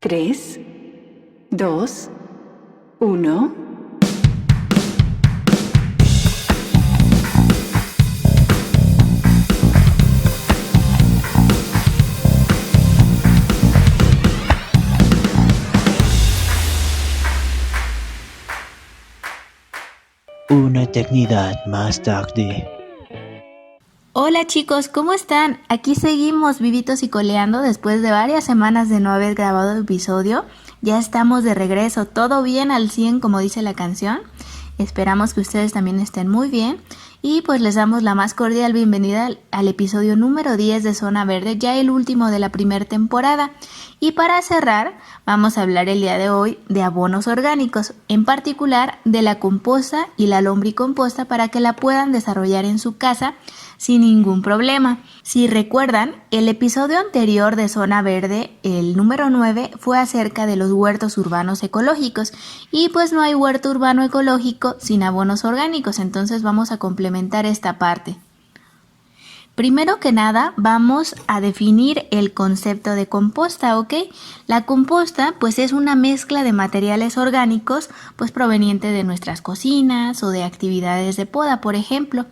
3, 2, 1. Una eternidad más tarde. Hola chicos, ¿cómo están? Aquí seguimos vivitos y coleando después de varias semanas de no haber grabado el episodio. Ya estamos de regreso, todo bien al 100 como dice la canción. Esperamos que ustedes también estén muy bien y pues les damos la más cordial bienvenida al episodio número 10 de Zona Verde, ya el último de la primera temporada. Y para cerrar, vamos a hablar el día de hoy de abonos orgánicos, en particular de la composta y la lombricomposta para que la puedan desarrollar en su casa sin ningún problema. Si recuerdan, el episodio anterior de Zona Verde, el número 9, fue acerca de los huertos urbanos ecológicos y pues no hay huerto urbano ecológico sin abonos orgánicos, entonces vamos a complementar esta parte. Primero que nada, vamos a definir el concepto de composta, ¿ok? La composta, pues es una mezcla de materiales orgánicos, pues proveniente de nuestras cocinas o de actividades de poda, por ejemplo,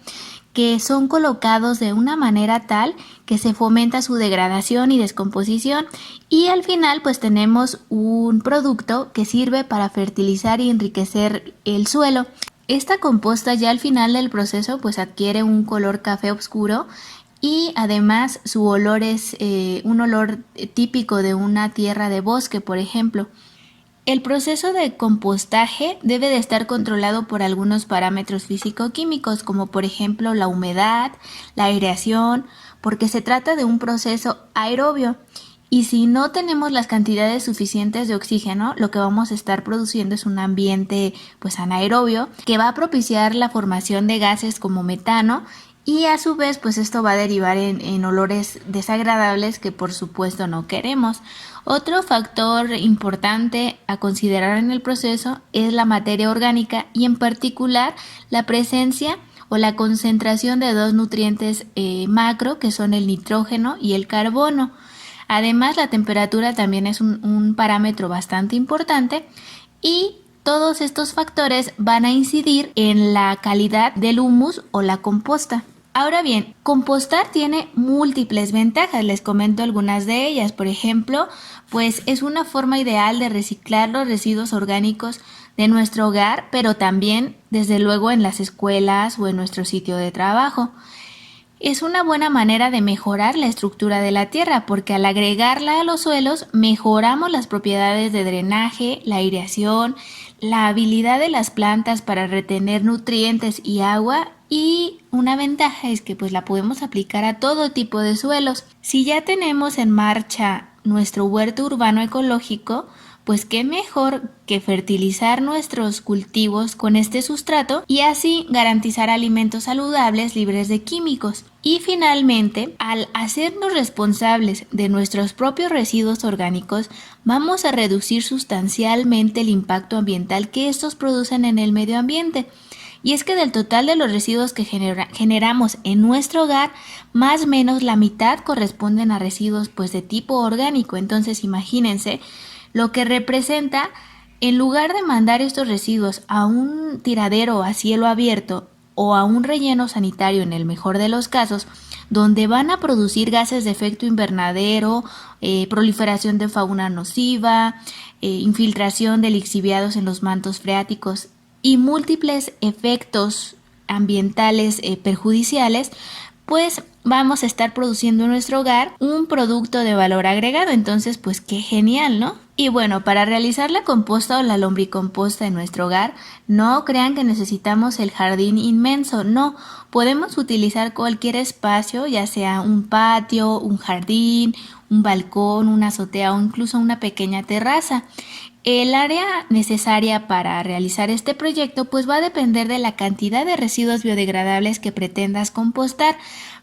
que son colocados de una manera tal que se fomenta su degradación y descomposición y al final pues tenemos un producto que sirve para fertilizar y enriquecer el suelo. Esta composta ya al final del proceso pues adquiere un color café oscuro y además su olor es un olor típico de una tierra de bosque, por ejemplo. El proceso de compostaje debe de estar controlado por algunos parámetros físico-químicos, como por ejemplo la humedad, la aireación, porque se trata de un proceso aerobio. Y si no tenemos las cantidades suficientes de oxígeno, lo que vamos a estar produciendo es un ambiente pues anaerobio que va a propiciar la formación de gases como metano y a su vez pues esto va a derivar en olores desagradables que por supuesto no queremos. Otro factor importante a considerar en el proceso es la materia orgánica y en particular la presencia o la concentración de dos nutrientes macro que son el nitrógeno y el carbono. Además, la temperatura también es un parámetro bastante importante y todos estos factores van a incidir en la calidad del humus o la composta. Ahora bien, compostar tiene múltiples ventajas, les comento algunas de ellas. Por ejemplo, pues es una forma ideal de reciclar los residuos orgánicos de nuestro hogar, pero también, desde luego, en las escuelas o en nuestro sitio de trabajo. Es una buena manera de mejorar la estructura de la tierra porque al agregarla a los suelos mejoramos las propiedades de drenaje, la aireación, la habilidad de las plantas para retener nutrientes y agua y una ventaja es que pues la podemos aplicar a todo tipo de suelos. Si ya tenemos en marcha nuestro huerto urbano ecológico, pues qué mejor que fertilizar nuestros cultivos con este sustrato y así garantizar alimentos saludables libres de químicos. Y finalmente, al hacernos responsables de nuestros propios residuos orgánicos, vamos a reducir sustancialmente el impacto ambiental que estos producen en el medio ambiente. Y es que del total de los residuos que generamos en nuestro hogar, más o menos la mitad corresponden a residuos pues de tipo orgánico. Entonces imagínense lo que representa, en lugar de mandar estos residuos a un tiradero a cielo abierto o a un relleno sanitario en el mejor de los casos, donde van a producir gases de efecto invernadero, proliferación de fauna nociva, infiltración de lixiviados en los mantos freáticos y múltiples efectos ambientales perjudiciales, pues vamos a estar produciendo en nuestro hogar un producto de valor agregado. Entonces, pues qué genial, ¿no? Y bueno, para realizar la composta o la lombricomposta en nuestro hogar, no crean que necesitamos el jardín inmenso, no. Podemos utilizar cualquier espacio, ya sea un patio, un jardín, un balcón, una azotea o incluso una pequeña terraza. El área necesaria para realizar este proyecto pues va a depender de la cantidad de residuos biodegradables que pretendas compostar,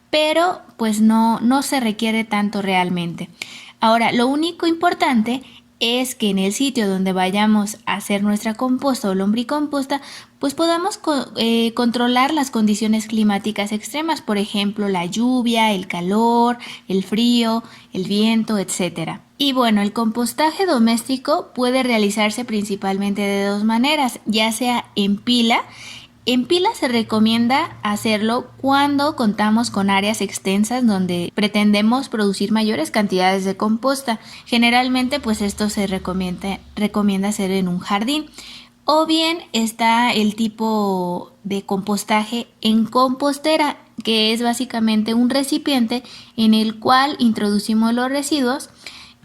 pero pues no se requiere tanto realmente. Ahora, lo único importante es que en el sitio donde vayamos a hacer nuestra composta o lombricomposta, pues podamos controlar las condiciones climáticas extremas, por ejemplo, la lluvia, el calor, el frío, el viento, etc. Y bueno, el compostaje doméstico puede realizarse principalmente de dos maneras, ya sea en pila. En pila se recomienda hacerlo cuando contamos con áreas extensas donde pretendemos producir mayores cantidades de composta. Generalmente pues esto se recomienda hacer en un jardín. O bien está el tipo de compostaje en compostera, que es básicamente un recipiente en el cual introducimos los residuos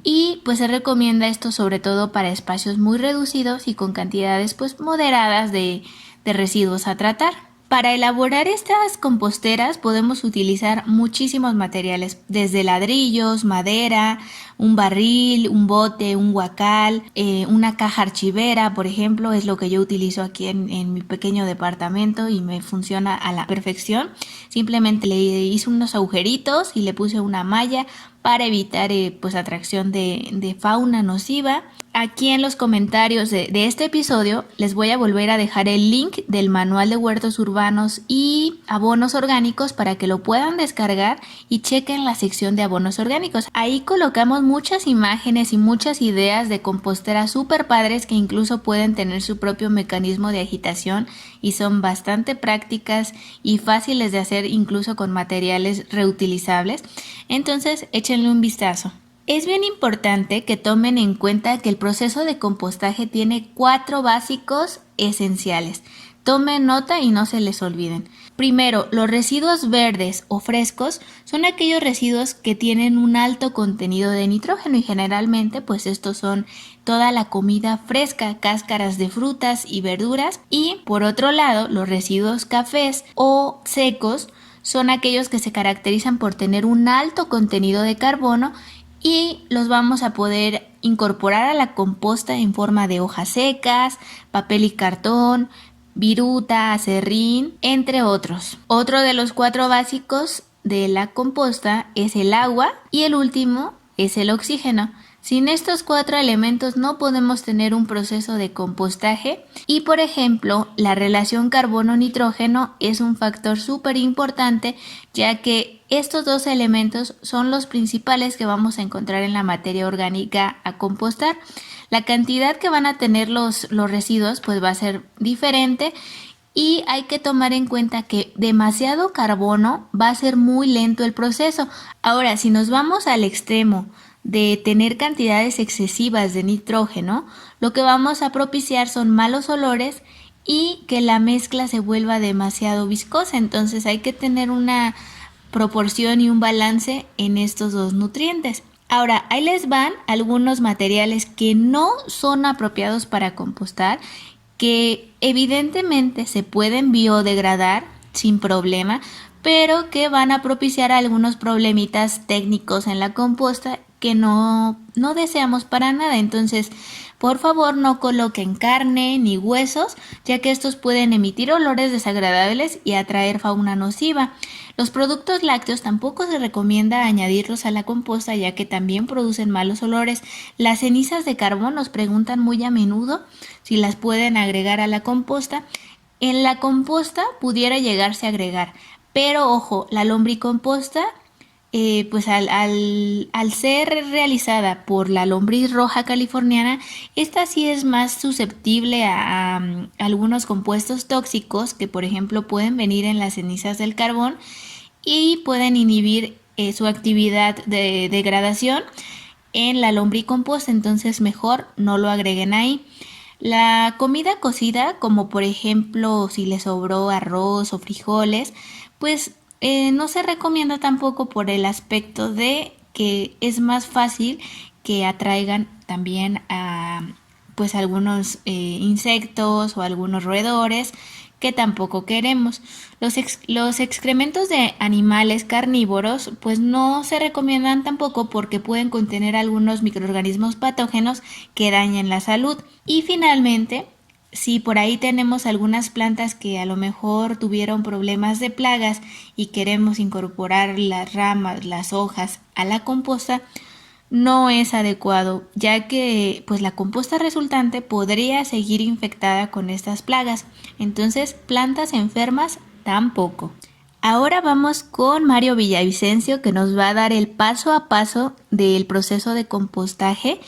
y pues se recomienda esto sobre todo para espacios muy reducidos y con cantidades pues moderadas de residuos a tratar. Para elaborar estas composteras podemos utilizar muchísimos materiales, desde ladrillos, madera, un barril, un bote, un guacal, una caja archivera, por ejemplo, es lo que yo utilizo aquí en mi pequeño departamento y me funciona a la perfección. Simplemente le hice unos agujeritos y le puse una malla para evitar pues atracción de fauna nociva. Aquí en los comentarios de este episodio les voy a volver a dejar el link del manual de huertos urbanos y abonos orgánicos para que lo puedan descargar y chequen la sección de abonos orgánicos. Ahí colocamos muchas imágenes y muchas ideas de composteras súper padres que incluso pueden tener su propio mecanismo de agitación y son bastante prácticas y fáciles de hacer incluso con materiales reutilizables. Entonces échenle un vistazo. Es bien importante que tomen en cuenta que el proceso de compostaje tiene 4 básicos esenciales. Tomen nota y no se les olviden. Primero, los residuos verdes o frescos son aquellos residuos que tienen un alto contenido de nitrógeno y generalmente pues estos son toda la comida fresca, cáscaras de frutas y verduras. Y por otro lado, los residuos cafés o secos son aquellos que se caracterizan por tener un alto contenido de carbono y los vamos a poder incorporar a la composta en forma de hojas secas, papel y cartón, viruta, acerrín, entre otros. Otro de los 4 básicos de la composta es el agua y el último es el oxígeno. Sin estos 4 elementos no podemos tener un proceso de compostaje y, por ejemplo, la relación carbono-nitrógeno es un factor súper importante, ya que estos 2 elementos son los principales que vamos a encontrar en la materia orgánica a compostar. La cantidad que van a tener los residuos pues va a ser diferente y hay que tomar en cuenta que demasiado carbono va a ser muy lento el proceso. Ahora, si nos vamos al extremo de tener cantidades excesivas de nitrógeno, lo que vamos a propiciar son malos olores y que la mezcla se vuelva demasiado viscosa. Entonces hay que tener una proporción y un balance en estos 2 nutrientes. Ahora, ahí les van algunos materiales que no son apropiados para compostar, que evidentemente se pueden biodegradar sin problema, pero que van a propiciar algunos problemitas técnicos en la composta que no deseamos para nada. Entonces, por favor, no coloquen carne ni huesos, ya que estos pueden emitir olores desagradables y atraer fauna nociva. Los productos lácteos tampoco se recomienda añadirlos a la composta, ya que también producen malos olores. Las cenizas de carbón nos preguntan muy a menudo si las pueden agregar a la composta. En la composta pudiera llegarse a agregar, pero ojo, la lombricomposta pues al ser realizada por la lombriz roja californiana, esta sí es más susceptible a algunos compuestos tóxicos que por ejemplo pueden venir en las cenizas del carbón y pueden inhibir su actividad de degradación en la lombricomposta, entonces mejor no lo agreguen ahí. La comida cocida, como por ejemplo si les sobró arroz o frijoles, pues no se recomienda tampoco por el aspecto de que es más fácil que atraigan también a pues algunos insectos o algunos roedores que tampoco queremos. Los excrementos de animales carnívoros pues no se recomiendan tampoco porque pueden contener algunos microorganismos patógenos que dañen la salud. Y finalmente, si por ahí tenemos algunas plantas que a lo mejor tuvieron problemas de plagas y queremos incorporar las ramas, las hojas a la composta, no es adecuado, ya que pues la composta resultante podría seguir infectada con estas plagas. Entonces, plantas enfermas tampoco. Ahora vamos con Mario Villavicencio, que nos va a dar el paso a paso del proceso de compostaje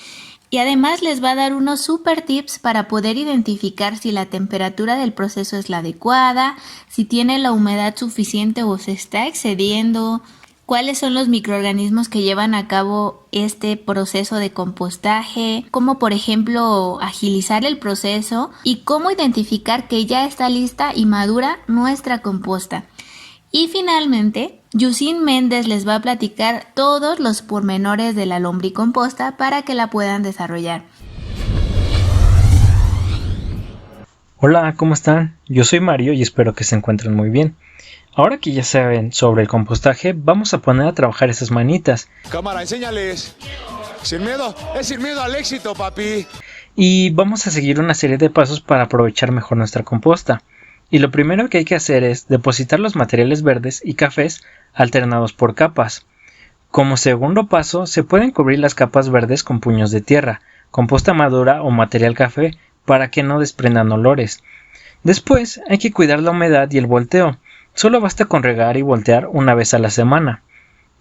y además les va a dar unos super tips para poder identificar si la temperatura del proceso es la adecuada, si tiene la humedad suficiente o se está excediendo, cuáles son los microorganismos que llevan a cabo este proceso de compostaje, cómo por ejemplo agilizar el proceso y cómo identificar que ya está lista y madura nuestra composta. Y finalmente, Yusin Méndez les va a platicar todos los pormenores de la lombricomposta para que la puedan desarrollar. Hola, ¿cómo están? Yo soy Mario y espero que se encuentren muy bien. Ahora que ya saben sobre el compostaje, vamos a poner a trabajar esas manitas. Cámara, enséñales. Sin miedo, es sin miedo al éxito, papi. Y vamos a seguir una serie de pasos para aprovechar mejor nuestra composta. Y lo primero que hay que hacer es depositar los materiales verdes y cafés alternados por capas. Como segundo paso, se pueden cubrir las capas verdes con puños de tierra, composta madura o material café para que no desprendan olores. Después hay que cuidar la humedad y el volteo. Solo basta con regar y voltear una vez a la semana.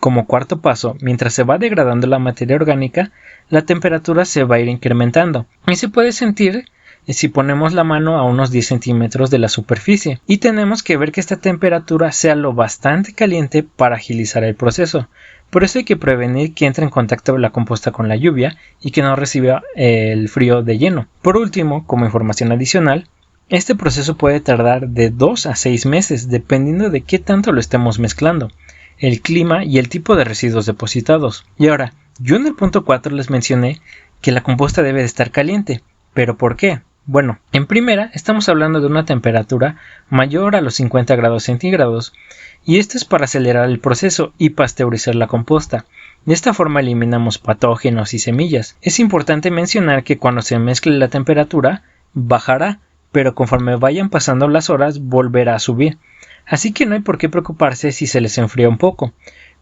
Como cuarto paso, mientras se va degradando la materia orgánica, la temperatura se va a ir incrementando y se puede sentir si ponemos la mano a unos 10 centímetros de la superficie, y tenemos que ver que esta temperatura sea lo bastante caliente para agilizar el proceso. Por eso hay que prevenir que entre en contacto la composta con la lluvia y que no reciba el frío de lleno. Por último, como información adicional, este proceso puede tardar de 2 a 6 meses dependiendo de qué tanto lo estemos mezclando, el clima y el tipo de residuos depositados. Y ahora, yo en el punto 4 les mencioné que la composta debe de estar caliente. ¿Pero por qué? Bueno, en primera estamos hablando de una temperatura mayor a los 50 grados centígrados y esto es para acelerar el proceso y pasteurizar la composta. De esta forma eliminamos patógenos y semillas. Es importante mencionar que cuando se mezcle la temperatura bajará, pero conforme vayan pasando las horas volverá a subir. Así que no hay por qué preocuparse si se les enfría un poco.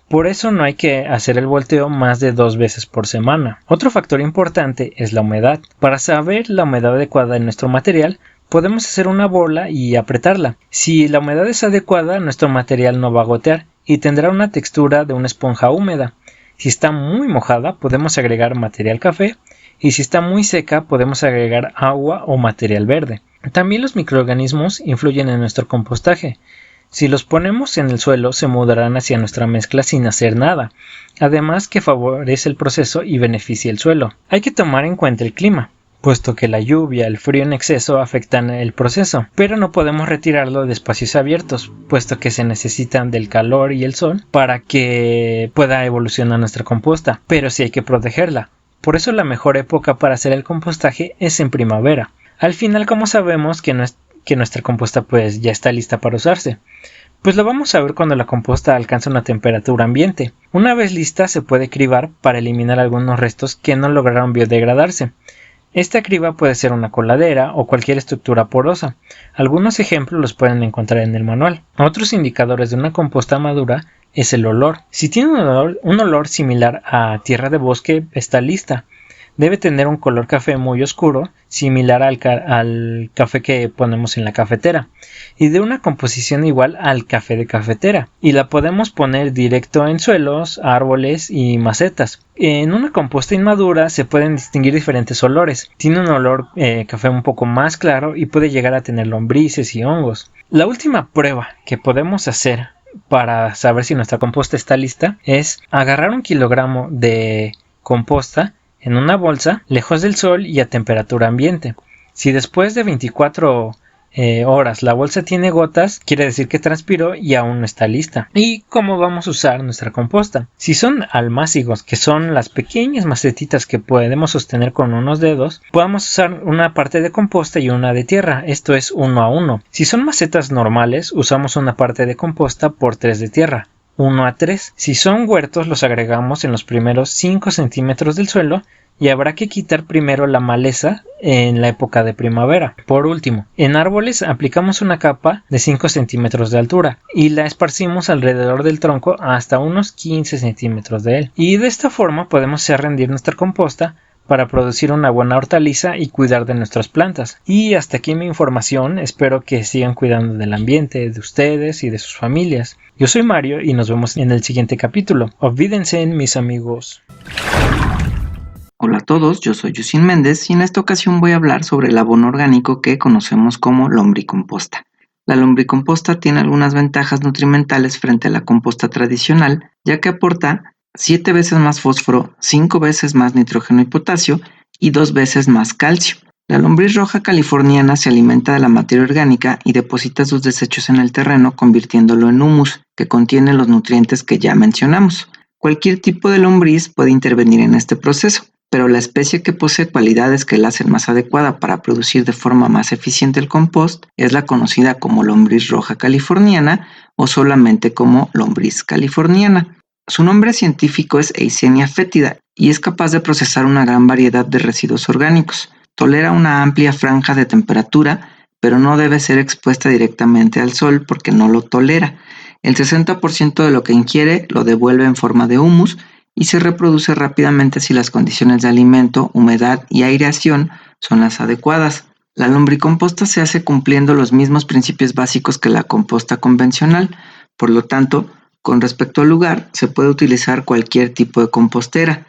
Por eso no hay que hacer el volteo más de 2 veces por semana. Otro factor importante es la humedad. Para saber la humedad adecuada en nuestro material, podemos hacer una bola y apretarla. Si la humedad es adecuada, nuestro material no va a gotear y tendrá una textura de una esponja húmeda. Si está muy mojada, podemos agregar material café y si está muy seca, podemos agregar agua o material verde. También los microorganismos influyen en nuestro compostaje. Si los ponemos en el suelo, se mudarán hacia nuestra mezcla sin hacer nada, además que favorece el proceso y beneficia el suelo. Hay que tomar en cuenta el clima, puesto que la lluvia, el frío en exceso afectan el proceso, pero no podemos retirarlo de espacios abiertos, puesto que se necesitan del calor y el sol para que pueda evolucionar nuestra composta, pero sí hay que protegerla. Por eso la mejor época para hacer el compostaje es en primavera. Al final, ¿cómo sabemos que nuestra composta pues ya está lista para usarse? Pues lo vamos a ver cuando la composta alcanza una temperatura ambiente. Una vez lista se puede cribar para eliminar algunos restos que no lograron biodegradarse. Esta criba puede ser una coladera o cualquier estructura porosa. Algunos ejemplos los pueden encontrar en el manual. Otros indicadores de una composta madura es el olor. Si tiene un olor similar a tierra de bosque, está lista. Debe tener un color café muy oscuro, similar al café que ponemos en la cafetera, y de una composición igual al café de cafetera, y la podemos poner directo en suelos, árboles y macetas. En una composta inmadura se pueden distinguir diferentes olores. Tiene un olor café un poco más claro y puede llegar a tener lombrices y hongos. La última prueba que podemos hacer para saber si nuestra composta está lista es agarrar 1 kilogramo de composta en una bolsa, lejos del sol y a temperatura ambiente. Si después de 24 horas la bolsa tiene gotas, quiere decir que transpiró y aún no está lista. ¿Y cómo vamos a usar nuestra composta? Si son almácigos, que son las pequeñas macetitas que podemos sostener con unos dedos, podemos usar una parte de composta y una de tierra, esto es 1 a 1. Si son macetas normales, usamos una parte de composta por 3 de tierra, 1 a 3. Si son huertos, los agregamos en los primeros 5 centímetros del suelo y habrá que quitar primero la maleza en la época de primavera. Por último, en árboles aplicamos una capa de 5 centímetros de altura y la esparcimos alrededor del tronco hasta unos 15 centímetros de él. Y de esta forma podemos hacer rendir nuestra composta para producir una buena hortaliza y cuidar de nuestras plantas. Y hasta aquí mi información, espero que sigan cuidando del ambiente, de ustedes y de sus familias. Yo soy Mario y nos vemos en el siguiente capítulo. Olvídense, mis amigos. Hola a todos, yo soy Yusin Méndez y en esta ocasión voy a hablar sobre el abono orgánico que conocemos como lombricomposta. La lombricomposta tiene algunas ventajas nutrimentales frente a la composta tradicional, ya que aporta 7 veces más fósforo, 5 veces más nitrógeno y potasio y 2 veces más calcio. La lombriz roja californiana se alimenta de la materia orgánica y deposita sus desechos en el terreno convirtiéndolo en humus, que contiene los nutrientes que ya mencionamos. Cualquier tipo de lombriz puede intervenir en este proceso, pero la especie que posee cualidades que la hacen más adecuada para producir de forma más eficiente el compost es la conocida como lombriz roja californiana o solamente como lombriz californiana. Su nombre científico es Eisenia fétida y es capaz de procesar una gran variedad de residuos orgánicos. Tolera una amplia franja de temperatura, pero no debe ser expuesta directamente al sol porque no lo tolera. El 60% de lo que ingiere lo devuelve en forma de humus y se reproduce rápidamente si las condiciones de alimento, humedad y aireación son las adecuadas. La lombricomposta se hace cumpliendo los mismos principios básicos que la composta convencional, por lo tanto, con respecto al lugar, se puede utilizar cualquier tipo de compostera.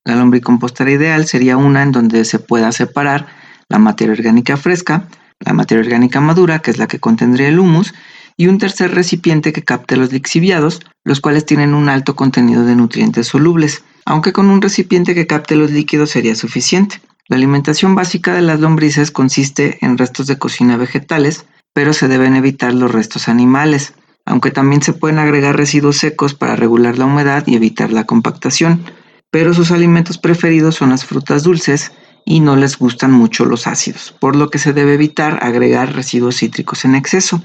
La lombricompostera ideal sería una en donde se pueda separar la materia orgánica fresca, la materia orgánica madura, que es la que contendría el humus, y un tercer recipiente que capte los lixiviados, los cuales tienen un alto contenido de nutrientes solubles, aunque con un recipiente que capte los líquidos sería suficiente. La alimentación básica de las lombrices consiste en restos de cocina vegetales, pero se deben evitar los restos animales, aunque también se pueden agregar residuos secos para regular la humedad y evitar la compactación, pero sus alimentos preferidos son las frutas dulces y no les gustan mucho los ácidos, por lo que se debe evitar agregar residuos cítricos en exceso.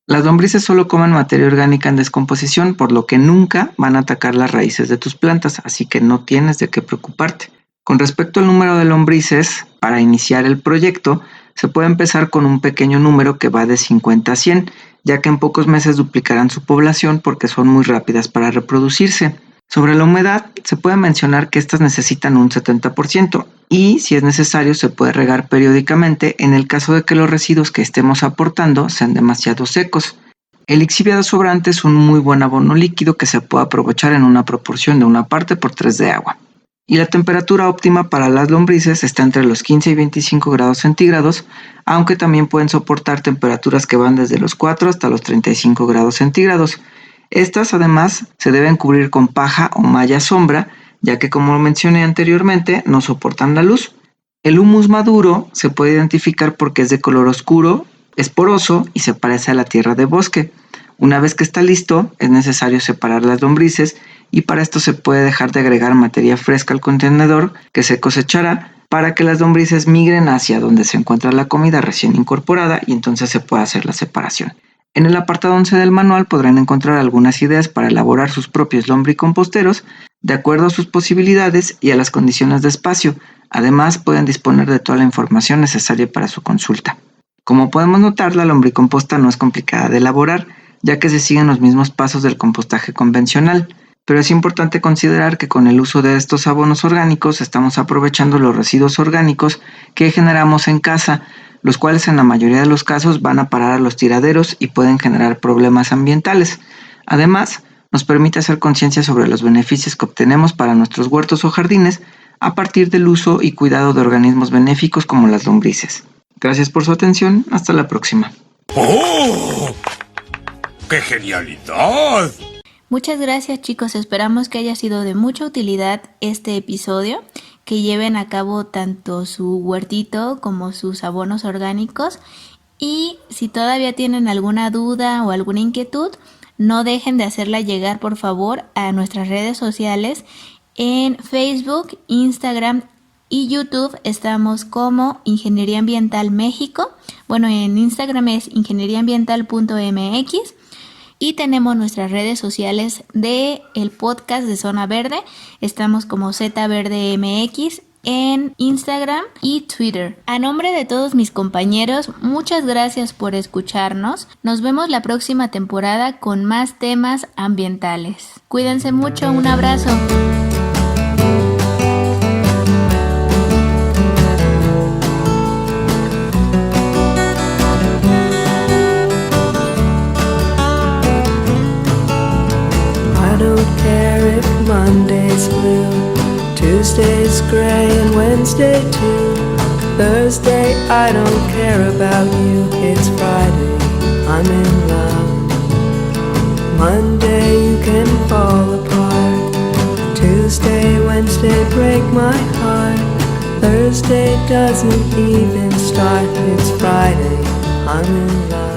Las lombrices solo comen materia orgánica en descomposición, por lo que nunca van a atacar las raíces de tus plantas, así que no tienes de qué preocuparte. Con respecto al número de lombrices, para iniciar el proyecto, se puede empezar con un pequeño número que va de 50 a 100, ya que en pocos meses duplicarán su población porque son muy rápidas para reproducirse. Sobre la humedad, se puede mencionar que estas necesitan un 70% y, si es necesario, se puede regar periódicamente en el caso de que los residuos que estemos aportando sean demasiado secos. El lixiviado sobrante es un muy buen abono líquido que se puede aprovechar en una proporción de 1/3 de agua. Y la temperatura óptima para las lombrices está entre los 15 y 25 grados centígrados, aunque también pueden soportar temperaturas que van desde los 4 hasta los 35 grados centígrados. Estas además se deben cubrir con paja o malla sombra, ya que como mencioné anteriormente no soportan la luz. El humus maduro se puede identificar porque es de color oscuro, es poroso y se parece a la tierra de bosque. Una vez que está listo, es necesario separar las lombrices y para esto se puede dejar de agregar materia fresca al contenedor que se cosechará para que las lombrices migren hacia donde se encuentra la comida recién incorporada y entonces se pueda hacer la separación. En el apartado 11 del manual podrán encontrar algunas ideas para elaborar sus propios lombricomposteros de acuerdo a sus posibilidades y a las condiciones de espacio. Además, pueden disponer de toda la información necesaria para su consulta. Como podemos notar, la lombricomposta no es complicada de elaborar, ya que se siguen los mismos pasos del compostaje convencional, pero es importante considerar que con el uso de estos abonos orgánicos estamos aprovechando los residuos orgánicos que generamos en casa, los cuales en la mayoría de los casos van a parar a los tiraderos y pueden generar problemas ambientales. Además, nos permite hacer conciencia sobre los beneficios que obtenemos para nuestros huertos o jardines a partir del uso y cuidado de organismos benéficos como las lombrices. Gracias por su atención, hasta la próxima. ¡Oh! ¡Qué genialidad! Muchas gracias, chicos, esperamos que haya sido de mucha utilidad este episodio, que lleven a cabo tanto su huertito como sus abonos orgánicos, y si todavía tienen alguna duda o alguna inquietud, no dejen de hacerla llegar por favor a nuestras redes sociales. En Facebook, Instagram y YouTube estamos como Ingeniería Ambiental México. Bueno, en Instagram es ingenieriaambiental.mx. Y tenemos nuestras redes sociales de el podcast de Zona Verde. Estamos como ZVerdeMX en Instagram y Twitter. A nombre de todos mis compañeros, muchas gracias por escucharnos. Nos vemos la próxima temporada con más temas ambientales. Cuídense mucho, un abrazo. I don't care if Monday's blue, Tuesday's gray and Wednesday too. Thursday, I don't care about you. It's Friday, I'm in love. Monday, you can fall apart. Tuesday, Wednesday, break my heart. Thursday doesn't even start. It's Friday, I'm in love.